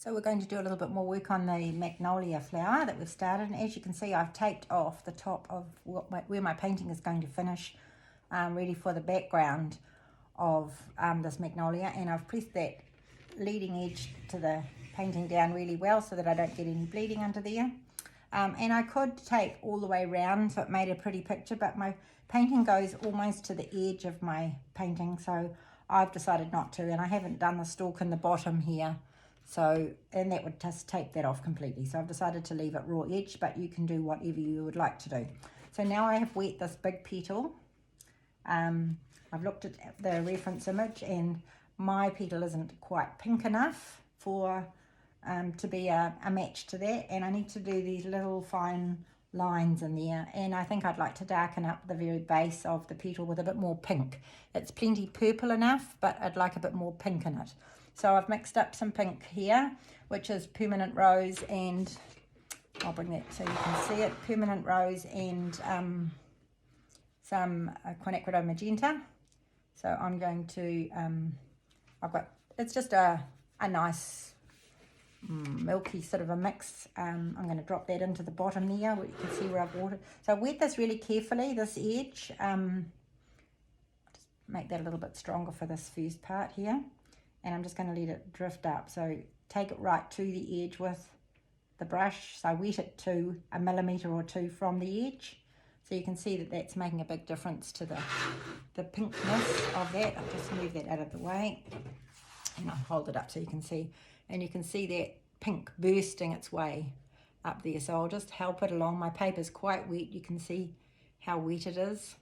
So we're going to do a little bit more work on the magnolia flower that we've started, and as you can see I've taped off the top of where my painting is going to finish, ready for the background of this magnolia, and I've pressed that leading edge to the painting down really well so that I don't get any bleeding under there. And I could tape all the way around so it made a pretty picture, but my painting goes almost to the edge of my painting, so I've decided not to, and I haven't done the stalk in the bottom here. So, and that would just tape that off completely. So I've decided to leave it raw edge, but you can do whatever you would like to do. So now I have wet this big petal. I've looked at the reference image and my petal isn't quite pink enough for to be a match to that. And I need to do these little fine lines in there. And I think I'd like to darken up the very base of the petal with a bit more pink. It's plenty purple enough, but I'd like a bit more pink in it. So I've mixed up some pink here, which is permanent rose, and I'll bring that so you can see it, permanent rose and some quinacridone magenta. So I'm going to, it's just a nice milky sort of a mix. I'm going to drop that into the bottom there, where you can see where I've watered. So I wet this really carefully, this edge. Just make that a little bit stronger for this first part here. And I'm just going to let it drift up. So take it right to the edge with the brush. So I wet it to 1 millimetre or 2 from the edge. So you can see that that's making a big difference to the pinkness of that. I'll just move that out of the way. And I'll hold it up so you can see. And you can see that pink bursting its way up there. So I'll just help it along. My paper's quite wet. You can see how wet it is.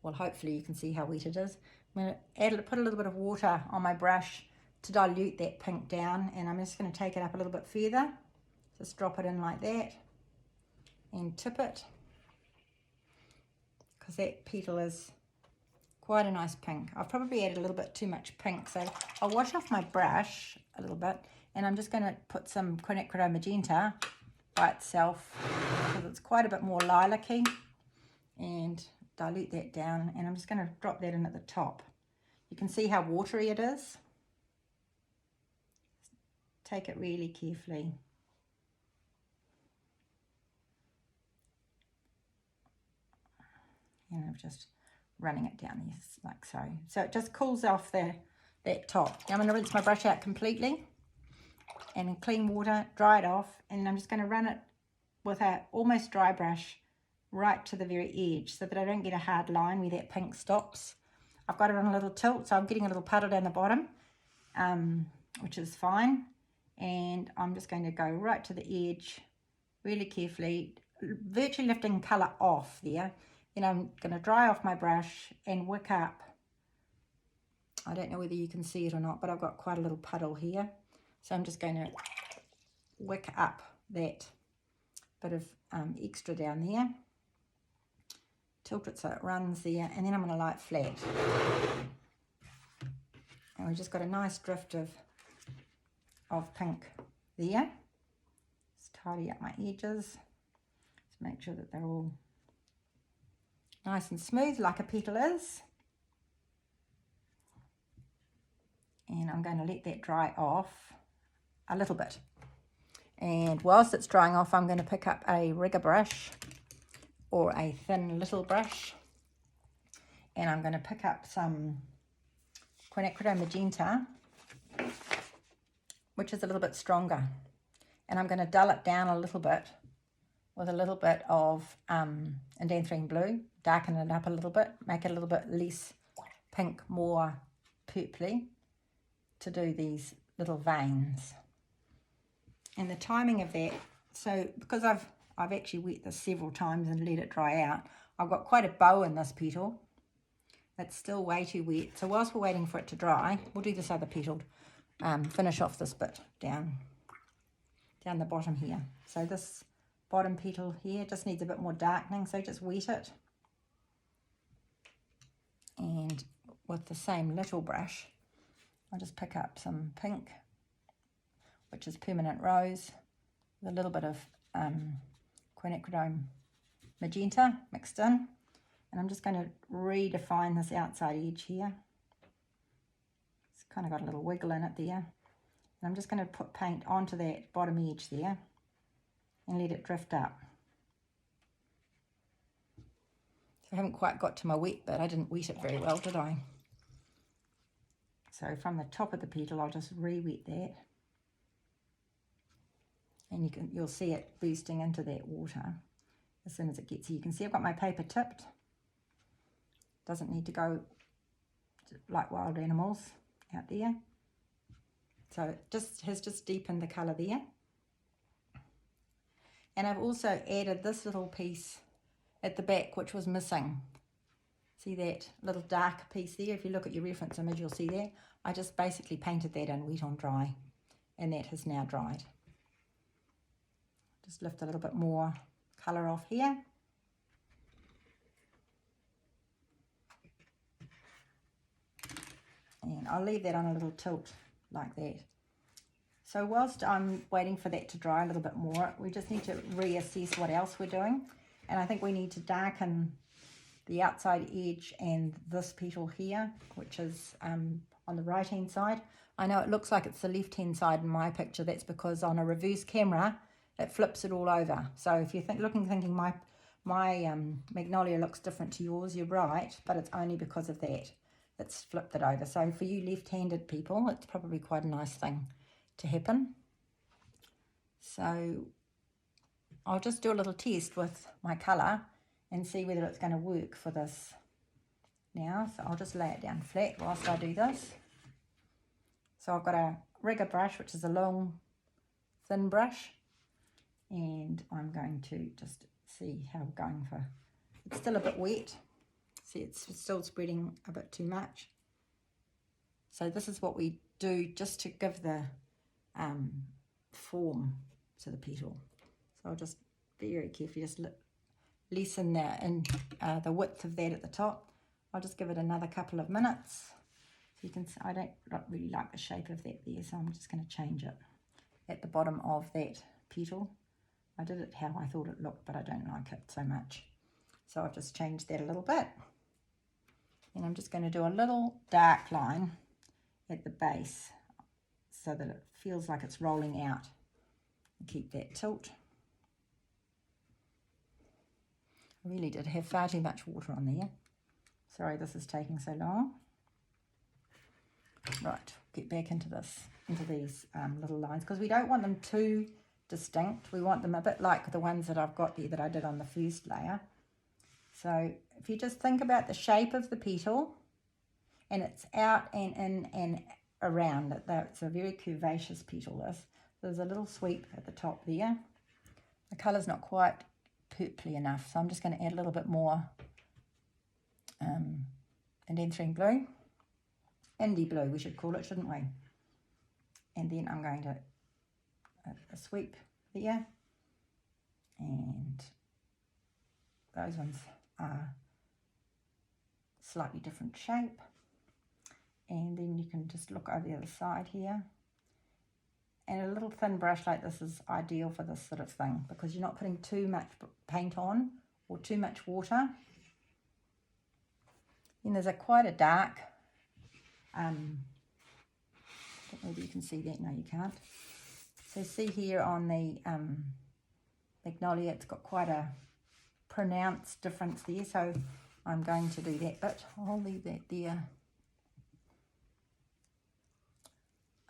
Well, hopefully you can see how wet it is. I'm going to put a little bit of water on my brush to dilute that pink down, and I'm just going to take it up a little bit further. Just drop it in like that and tip it, because that petal is quite a nice pink. I've probably added a little bit too much pink, so I'll wash off my brush a little bit, and I'm just going to put some quinacridone magenta by itself because it's quite a bit more lilac-y, and dilute that down, and I'm just going to drop that in at the top. You can see how watery it is. Take it really carefully. And I'm just running it down there like so. So it just cools off that top. Now I'm going to rinse my brush out completely and in clean water, dry it off, and I'm just going to run it with a almost dry brush right to the very edge so that I don't get a hard line where that pink stops. I've got it on a little tilt, so I'm getting a little puddle down the bottom, which is fine. And I'm just going to go right to the edge really carefully, virtually lifting colour off there. Then I'm going to dry off my brush and wick up. I don't know whether you can see it or not, but I've got quite a little puddle here. So I'm just going to wick up that bit of extra down there. Tilt it so it runs there, and then I'm going to lie it flat. And we've just got a nice drift of pink there. Just tidy up my edges. Just make sure that they're all nice and smooth like a petal is. And I'm going to let that dry off a little bit. And whilst it's drying off, I'm going to pick up a rigger brush or a thin little brush, and I'm going to pick up some quinacridone magenta, which is a little bit stronger, and I'm going to dull it down a little bit with a little bit of indanthrene blue, darken it up a little bit, make it a little bit less pink, more purpley, to do these little veins. And the timing of that, so because I've actually wet this several times and let it dry out, I've got quite a bow in this petal. It's still way too wet. So whilst we're waiting for it to dry, we'll do this other petal, finish off this bit down the bottom here. So this bottom petal here just needs a bit more darkening, so just wet it. And with the same little brush, I'll just pick up some pink, which is permanent rose, with a little bit of quinacridone magenta mixed in, and I'm just going to redefine this outside edge here. It's kind of got a little wiggle in it there, And I'm just going to put paint onto that bottom edge there and let it drift up. So I haven't quite got to my wet bit. I didn't wet it very well, did I? So from the top of the petal, I'll just re-wet that. And you'll see it boosting into that water as soon as it gets here. You can see I've got my paper tipped. Doesn't need to go like wild animals out there. So it has just deepened the colour there. And I've also added this little piece at the back which was missing. See that little dark piece there? If you look at your reference image, you'll see that. I just basically painted that in wet on dry, and that has now dried. Just lift a little bit more colour off here. And I'll leave that on a little tilt like that. So whilst I'm waiting for that to dry a little bit more, we just need to reassess what else we're doing. And I think we need to darken the outside edge and this petal here, which is on the right hand side. I know it looks like it's the left hand side in my picture. That's because on a reverse camera it flips it all over. So if you're thinking my magnolia looks different to yours, you're right, but it's only because of that. It's flipped it over. So for you left-handed people, it's probably quite a nice thing to happen. So I'll just do a little test with my colour and see whether it's going to work for this now. So I'll just lay it down flat whilst I do this. So I've got a rigger brush, which is a long, thin brush, and I'm going to just see how we're going for. It's still a bit wet. See, it's still spreading a bit too much. So this is what we do just to give the form to the petal. So I'll just very carefully just lessen the width of that at the top. I'll just give it another couple of minutes. So you can see I don't really like the shape of that there, so I'm just going to change it at the bottom of that petal. I did it how I thought it looked, but I don't like it so much. So I've just changed that a little bit. And I'm just going to do a little dark line at the base so that it feels like it's rolling out. And keep that tilt. I really did have far too much water on there. Sorry this is taking so long. Right, get back into these little lines, because we don't want them too distinct. We want them a bit like the ones that I've got there that I did on the first layer. So if you just think about the shape of the petal, and it's out and in and around it, it's a very curvaceous petal. There's a little sweep at the top there. The colour's not quite purpley enough, so I'm just going to add a little bit more Indanthrene blue. Indie blue we should call it, shouldn't we? And then I'm going to a sweep there, and those ones are slightly different shape. And then you can just look over the other side here. And a little thin brush like this is ideal for this sort of thing, because you're not putting too much paint on or too much water. And there's quite a dark, I don't know whether you can see that. No, you can't. So see here on the magnolia, it's got quite a pronounced difference there. So I'm going to do that bit. I'll leave that there.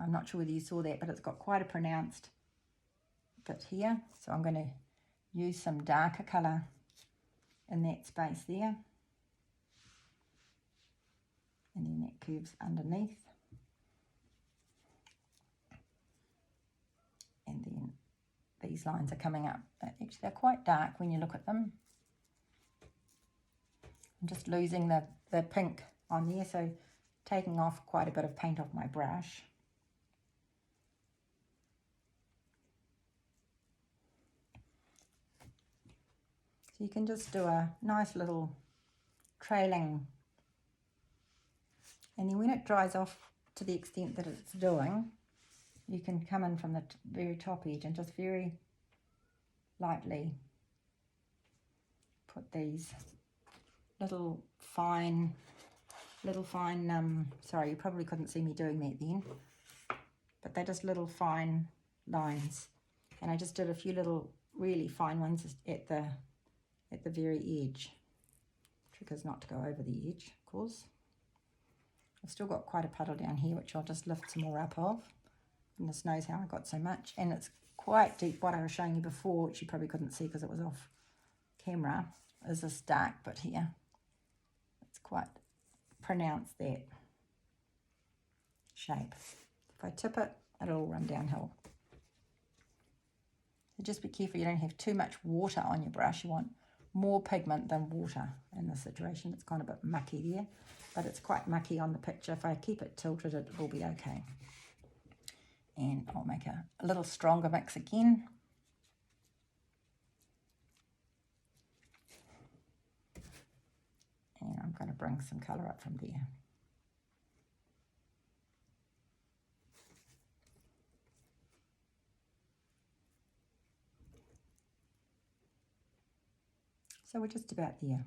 I'm not sure whether you saw that, but it's got quite a pronounced bit here. So I'm going to use some darker colour in that space there. And then that curves underneath. And then these lines are coming up. Actually, they're quite dark when you look at them. I'm just losing the pink on there, so taking off quite a bit of paint off my brush. So you can just do a nice little trailing, and then when it dries off to the extent that it's doing, you can come in from the very top edge and just very lightly put these little fine, sorry, you probably couldn't see me doing that then. but they're just little fine lines. And I just did a few little really fine ones at the very edge. Trick is not to go over the edge, of course. I've still got quite a puddle down here, which I'll just lift some more up of. Goodness knows how I got so much. And it's quite deep. What I was showing you before, which you probably couldn't see because it was off camera, is this dark bit here. It's quite pronounced, that shape. If I tip it, it'll all run downhill. So just be careful you don't have too much water on your brush. You want more pigment than water in this situation. It's kind of a bit mucky there, but it's quite mucky on the picture. If I keep it tilted, it will be okay. And I'll make a little stronger mix again. And I'm going to bring some colour up from there. So we're just about there.